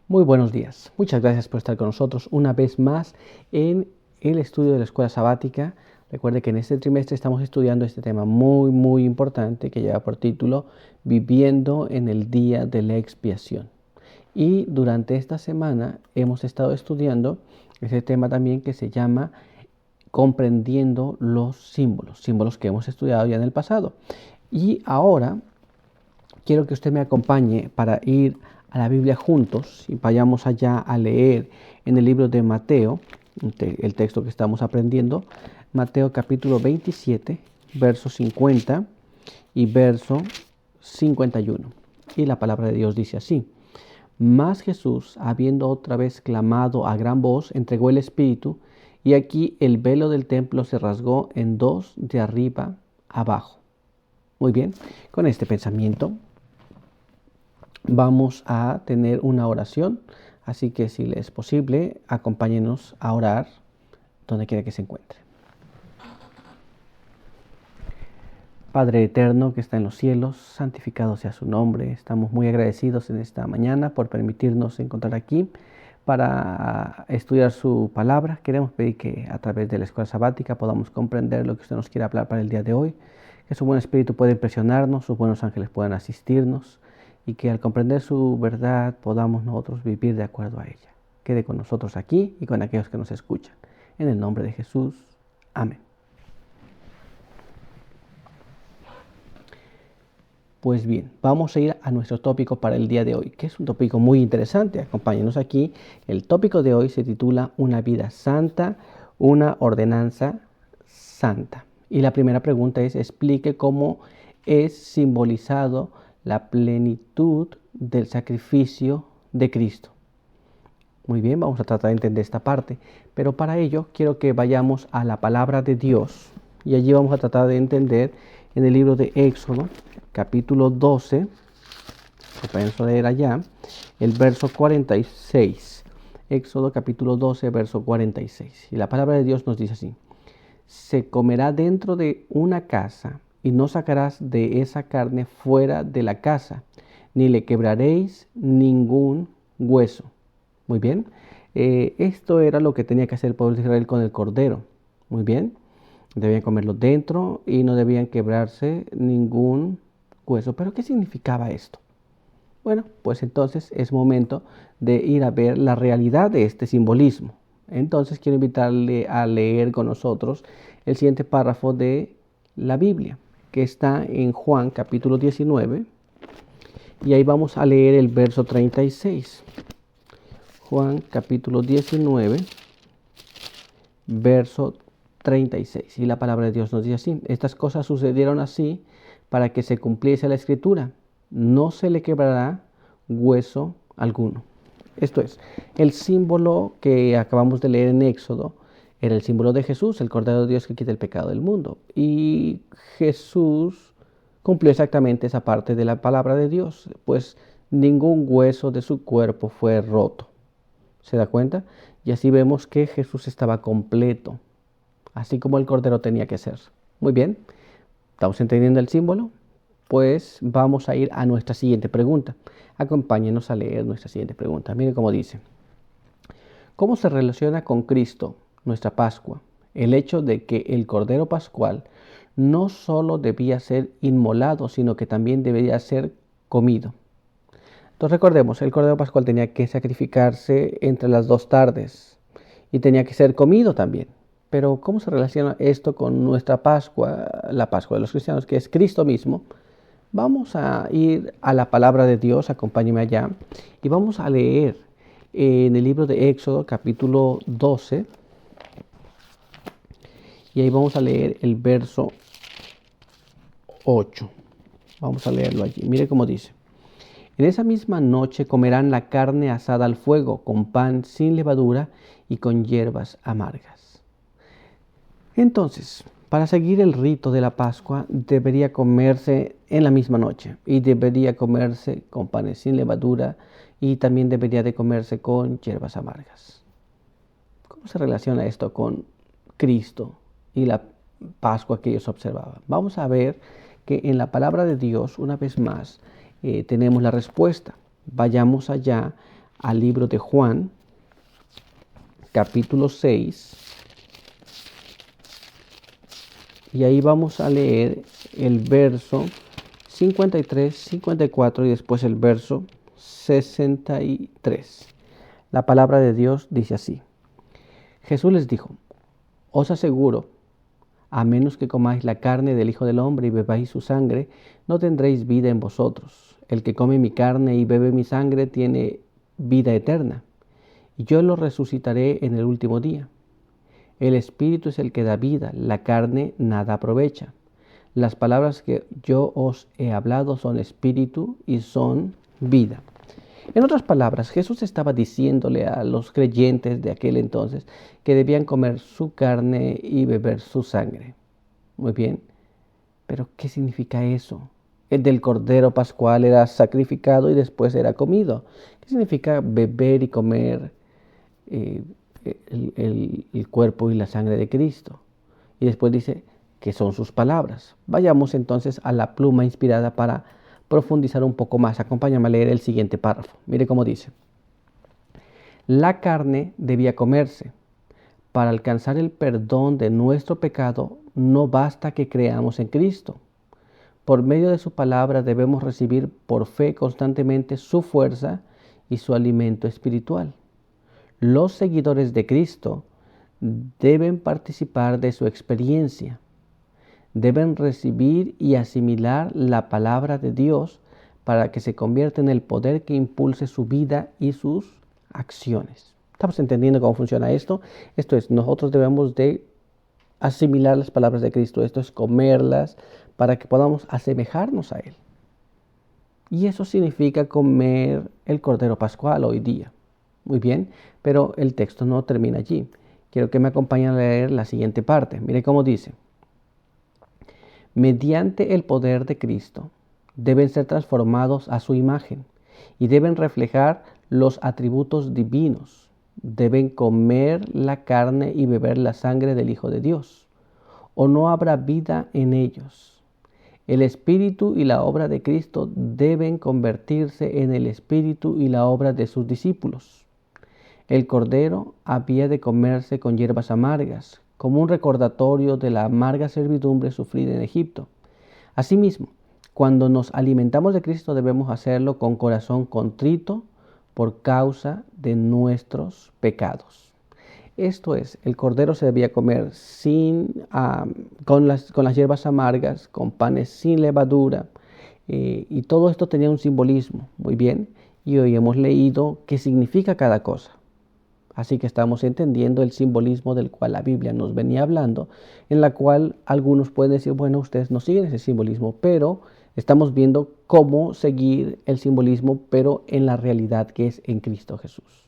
Muy buenos días. Muchas gracias por estar con nosotros una vez más en el estudio de la escuela sabática. Recuerde que en este trimestre estamos estudiando este tema muy importante que lleva por título Viviendo en el día de la expiación. Y durante esta semana hemos estado estudiando ese tema también que se llama Comprendiendo los símbolos que hemos estudiado ya en el pasado. Y ahora quiero que usted me acompañe para ir a la Biblia juntos y vayamos allá a leer en el libro de Mateo, el texto que estamos aprendiendo, Mateo capítulo 27, verso 50 y verso 51. Y la palabra de Dios dice así: Mas Jesús, habiendo otra vez clamado a gran voz, entregó el Espíritu, y aquí el velo del templo se rasgó en dos de arriba abajo. Muy bien, con este pensamiento vamos a tener una oración, así que si le es posible, acompáñenos a orar donde quiera que se encuentre. Padre eterno que está en los cielos, santificado sea su nombre. Estamos muy agradecidos en esta mañana por permitirnos encontrar aquí para estudiar su palabra. Queremos pedir que a través de la escuela sabática podamos comprender lo que usted nos quiere hablar para el día de hoy, que su buen espíritu pueda impresionarnos, sus buenos ángeles puedan asistirnos y que al comprender su verdad podamos nosotros vivir de acuerdo a ella. Quede con nosotros aquí y con aquellos que nos escuchan. En el nombre de Jesús. Amén. Pues bien, vamos a ir a nuestro tópico para el día de hoy, que es un tópico muy interesante. Acompáñenos aquí. El tópico de hoy se titula Una vida santa, una ordenanza santa. Y la primera pregunta es: explique cómo es simbolizado la plenitud del sacrificio de Cristo. Muy bien, vamos a tratar de entender esta parte, pero para ello quiero que vayamos a la palabra de Dios y allí vamos a tratar de entender en el libro de Éxodo, capítulo 12, vamos a leer allá, el verso 46. Éxodo capítulo 12, verso 46. Y la palabra de Dios nos dice así: se comerá dentro de una casa, y no sacarás de esa carne fuera de la casa, ni le quebraréis ningún hueso. Muy bien, esto era lo que tenía que hacer el pueblo de Israel con el cordero. Muy bien, debían comerlo dentro y no debían quebrarse ningún hueso. ¿Pero qué significaba esto? Bueno, pues entonces es momento de ir a ver la realidad de este simbolismo. Entonces quiero invitarle a leer con nosotros el siguiente párrafo de la Biblia, que está en Juan capítulo 19, y ahí vamos a leer el verso 36. Juan capítulo 19, verso 36. Y la palabra de Dios nos dice así: estas cosas sucedieron así para que se cumpliese la escritura. No se le quebrará hueso alguno. Esto es, el símbolo que acabamos de leer en Éxodo era el símbolo de Jesús, el Cordero de Dios que quita el pecado del mundo. Y Jesús cumplió exactamente esa parte de la palabra de Dios, pues ningún hueso de su cuerpo fue roto. ¿Se da cuenta? Y así vemos que Jesús estaba completo, así como el Cordero tenía que ser. Muy bien, ¿estamos entendiendo el símbolo? Pues vamos a ir a nuestra siguiente pregunta. Acompáñenos a leer nuestra siguiente pregunta. Miren cómo dice: ¿cómo se relaciona con Cristo, nuestra Pascua, el hecho de que el Cordero Pascual no solo debía ser inmolado, sino que también debería ser comido? Entonces recordemos, el Cordero Pascual tenía que sacrificarse entre las 2 tardes y tenía que ser comido también. Pero ¿cómo se relaciona esto con nuestra Pascua, la Pascua de los cristianos, que es Cristo mismo? Vamos a ir a la palabra de Dios, acompáñeme allá, y vamos a leer en el libro de Éxodo capítulo 12, y ahí vamos a leer el verso 8. Vamos a leerlo allí. Mire cómo dice: en esa misma noche comerán la carne asada al fuego, con pan sin levadura y con hierbas amargas. Entonces, para seguir el rito de la Pascua, debería comerse en la misma noche, y debería comerse con panes sin levadura, y también debería de comerse con hierbas amargas. ¿Cómo se relaciona esto con Cristo y la Pascua que ellos observaban? Vamos a ver que en la palabra de Dios, una vez más, tenemos la respuesta. Vayamos allá al libro de Juan, capítulo 6, y ahí vamos a leer el verso 53, 54 y después el verso 63. La palabra de Dios dice así: Jesús les dijo: os aseguro, a menos que comáis la carne del Hijo del Hombre y bebáis su sangre, no tendréis vida en vosotros. El que come mi carne y bebe mi sangre tiene vida eterna, y yo lo resucitaré en el último día. El Espíritu es el que da vida, la carne nada aprovecha. Las palabras que yo os he hablado son espíritu y son vida. En otras palabras, Jesús estaba diciéndole a los creyentes de aquel entonces que debían comer su carne y beber su sangre. Muy bien, pero ¿qué significa eso? El del Cordero Pascual era sacrificado y después era comido. ¿Qué significa beber y comer el cuerpo y la sangre de Cristo? Y después dice que son sus palabras. Vayamos entonces a la pluma inspirada para profundizar un poco más. Acompáñame a leer el siguiente párrafo. Mire cómo dice: la carne debía comerse. Para alcanzar el perdón de nuestro pecado, no basta que creamos en Cristo. Por medio de su palabra debemos recibir por fe constantemente su fuerza y su alimento espiritual. Los seguidores de Cristo deben participar de su experiencia. Deben recibir y asimilar la palabra de Dios para que se convierta en el poder que impulse su vida y sus acciones. ¿Estamos entendiendo cómo funciona esto? Esto es, nosotros debemos de asimilar las palabras de Cristo. Esto es comerlas para que podamos asemejarnos a Él. Y eso significa comer el Cordero Pascual hoy día. Muy bien, pero el texto no termina allí. Quiero que me acompañen a leer la siguiente parte. Mire cómo dice: mediante el poder de Cristo, deben ser transformados a su imagen y deben reflejar los atributos divinos. Deben comer la carne y beber la sangre del Hijo de Dios, o no habrá vida en ellos. El Espíritu y la obra de Cristo deben convertirse en el Espíritu y la obra de sus discípulos. El Cordero había de comerse con hierbas amargas, como un recordatorio de la amarga servidumbre sufrida en Egipto. Asimismo, cuando nos alimentamos de Cristo debemos hacerlo con corazón contrito por causa de nuestros pecados. Esto es, el cordero se debía comer con las hierbas amargas, con panes sin levadura, y todo esto tenía un simbolismo, muy bien, y hoy hemos leído qué significa cada cosa. Así que estamos entendiendo el simbolismo del cual la Biblia nos venía hablando, en la cual algunos pueden decir, bueno, ustedes no siguen ese simbolismo, pero estamos viendo cómo seguir el simbolismo, pero en la realidad que es en Cristo Jesús.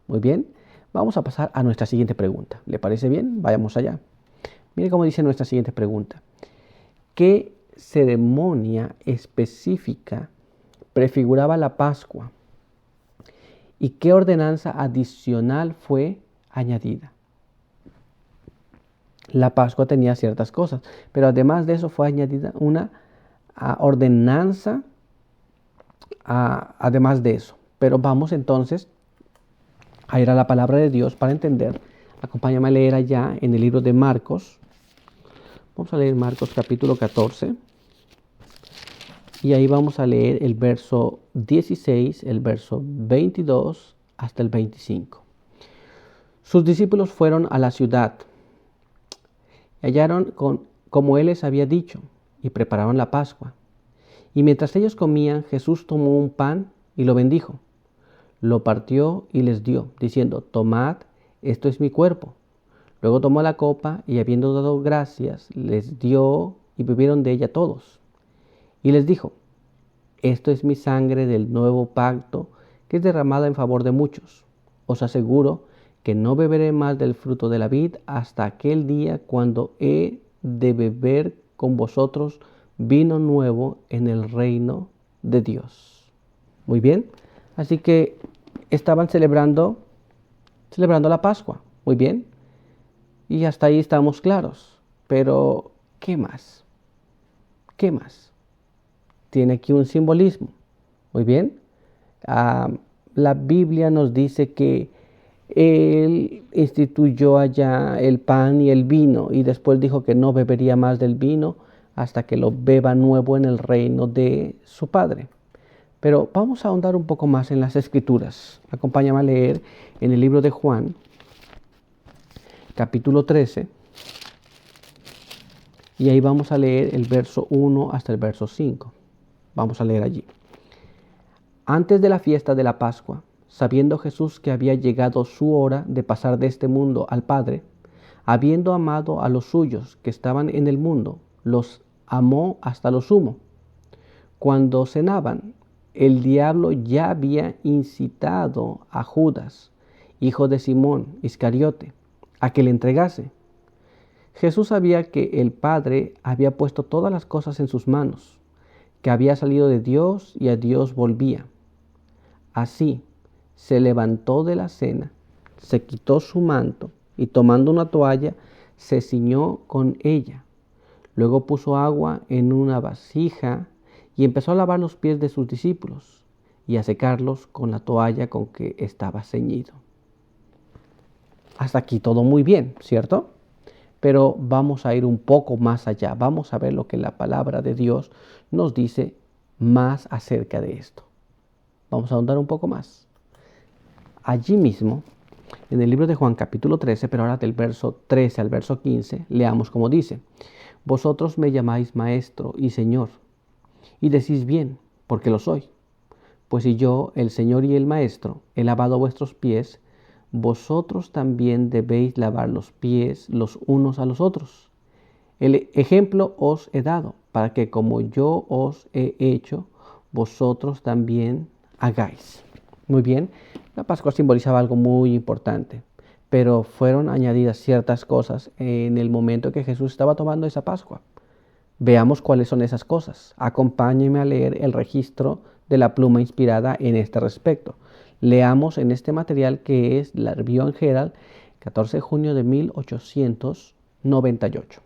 Muy bien, vamos a pasar a nuestra siguiente pregunta. ¿Le parece bien? Vayamos allá. Mire cómo dice nuestra siguiente pregunta. ¿Qué ceremonia específica prefiguraba la Pascua? ¿Y qué ordenanza adicional fue añadida? La Pascua tenía ciertas cosas, pero además de eso fue añadida una ordenanza además de eso. Pero vamos entonces a ir a la palabra de Dios para entender. Acompáñame a leer allá en el libro de Marcos. Vamos a leer Marcos capítulo 14. Y ahí vamos a leer el verso 16, el verso 22 hasta el 25. Sus discípulos fueron a la ciudad, hallaron como él les había dicho, y prepararon la Pascua. Y mientras ellos comían, Jesús tomó un pan y lo bendijo. Lo partió y les dio, diciendo: tomad, esto es mi cuerpo. Luego tomó la copa y habiendo dado gracias, les dio y bebieron de ella todos. Y les dijo: esto es mi sangre del nuevo pacto, que es derramada en favor de muchos. Os aseguro que no beberé más del fruto de la vid hasta aquel día cuando he de beber con vosotros vino nuevo en el reino de Dios. Muy bien, así que estaban celebrando la Pascua. Muy bien, y hasta ahí estamos claros. Pero, ¿qué más? ¿Qué más? Tiene aquí un simbolismo. Muy bien. la Biblia nos dice que Él instituyó allá el pan y el vino y después dijo que no bebería más del vino hasta que lo beba nuevo en el reino de su Padre. Pero vamos a ahondar un poco más en las Escrituras. Acompáñame a leer en el libro de Juan, capítulo 13, y ahí vamos a leer el verso 1 hasta el verso 5. Vamos a leer allí. Antes de la fiesta de la Pascua, sabiendo Jesús que había llegado su hora de pasar de este mundo al Padre, habiendo amado a los suyos que estaban en el mundo, los amó hasta lo sumo. Cuando cenaban, el diablo ya había incitado a Judas, hijo de Simón Iscariote, a que le entregase. Jesús sabía que el Padre había puesto todas las cosas en sus manos, que había salido de Dios y a Dios volvía. Así, se levantó de la cena, se quitó su manto y tomando una toalla, se ciñó con ella. Luego puso agua en una vasija y empezó a lavar los pies de sus discípulos y a secarlos con la toalla con que estaba ceñido. Hasta aquí todo muy bien, ¿cierto? Pero vamos a ir un poco más allá. Vamos a ver lo que la palabra de Dios nos dice más acerca de esto. Vamos a ahondar un poco más. Allí mismo, en el libro de Juan capítulo 13, pero ahora del verso 13 al verso 15, leamos como dice: Vosotros me llamáis Maestro y Señor, y decís bien, porque lo soy. Pues si yo, el Señor y el Maestro, he lavado vuestros pies, vosotros también debéis lavar los pies los unos a los otros. El ejemplo os he dado, para que como yo os he hecho, vosotros también hagáis. Muy bien, la Pascua simbolizaba algo muy importante, pero fueron añadidas ciertas cosas en el momento que Jesús estaba tomando esa Pascua. Veamos cuáles son esas cosas. Acompáñenme a leer el registro de la pluma inspirada en este respecto. Leamos en este material que es la Review and Herald, 14 de junio de 1898.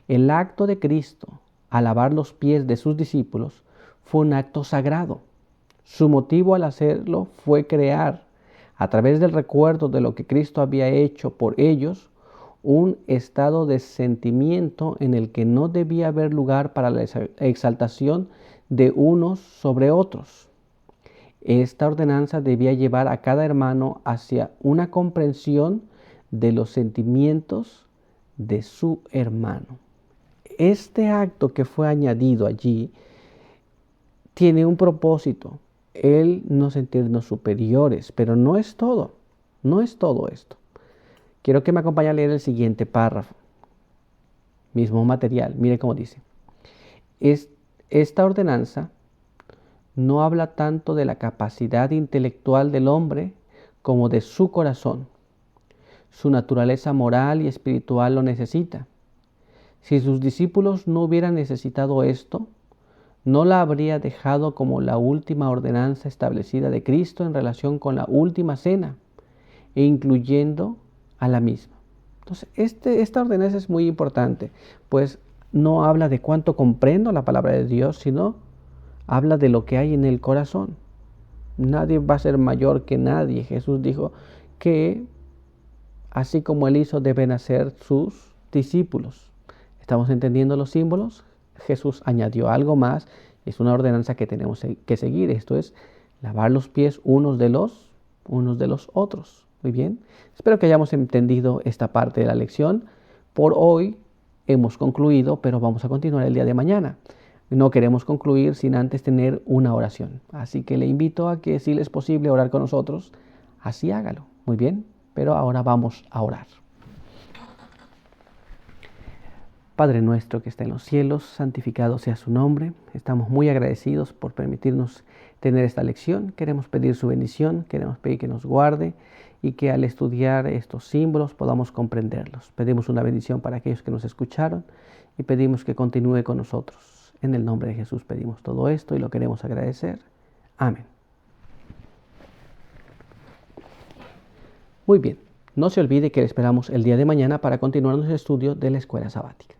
El acto de Cristo al lavar los pies de sus discípulos fue un acto sagrado. Su motivo al hacerlo fue crear, a través del recuerdo de lo que Cristo había hecho por ellos, un estado de sentimiento en el que no debía haber lugar para la exaltación de unos sobre otros. Esta ordenanza debía llevar a cada hermano hacia una comprensión de los sentimientos de su hermano. Este acto que fue añadido allí tiene un propósito, el no sentirnos superiores, pero no es todo, no es todo esto. Quiero que me acompañe a leer el siguiente párrafo. Mismo material, mire cómo dice. Esta ordenanza no habla tanto de la capacidad intelectual del hombre como de su corazón. Su naturaleza moral y espiritual lo necesita. Si sus discípulos no hubieran necesitado esto, no la habría dejado como la última ordenanza establecida de Cristo en relación con la última cena, e incluyendo a la misma. Entonces, esta ordenanza es muy importante, pues no habla de cuánto comprendo la palabra de Dios, sino habla de lo que hay en el corazón. Nadie va a ser mayor que nadie. Jesús dijo que así como Él hizo, deben hacer sus discípulos. ¿Estamos entendiendo los símbolos? Jesús añadió algo más. Es una ordenanza que tenemos que seguir. Esto es lavar los pies unos de los otros. Muy bien. Espero que hayamos entendido esta parte de la lección. Por hoy hemos concluido, pero vamos a continuar el día de mañana. No queremos concluir sin antes tener una oración. Así que le invito a que, si le es posible, orar con nosotros. Así hágalo. Muy bien. Pero ahora vamos a orar. Padre nuestro que está en los cielos, santificado sea su nombre. Estamos muy agradecidos por permitirnos tener esta lección. Queremos pedir su bendición, queremos pedir que nos guarde y que al estudiar estos símbolos podamos comprenderlos. Pedimos una bendición para aquellos que nos escucharon y pedimos que continúe con nosotros. En el nombre de Jesús pedimos todo esto y lo queremos agradecer. Amén. Muy bien, no se olvide que le esperamos el día de mañana para continuar nuestro estudio de la escuela sabática.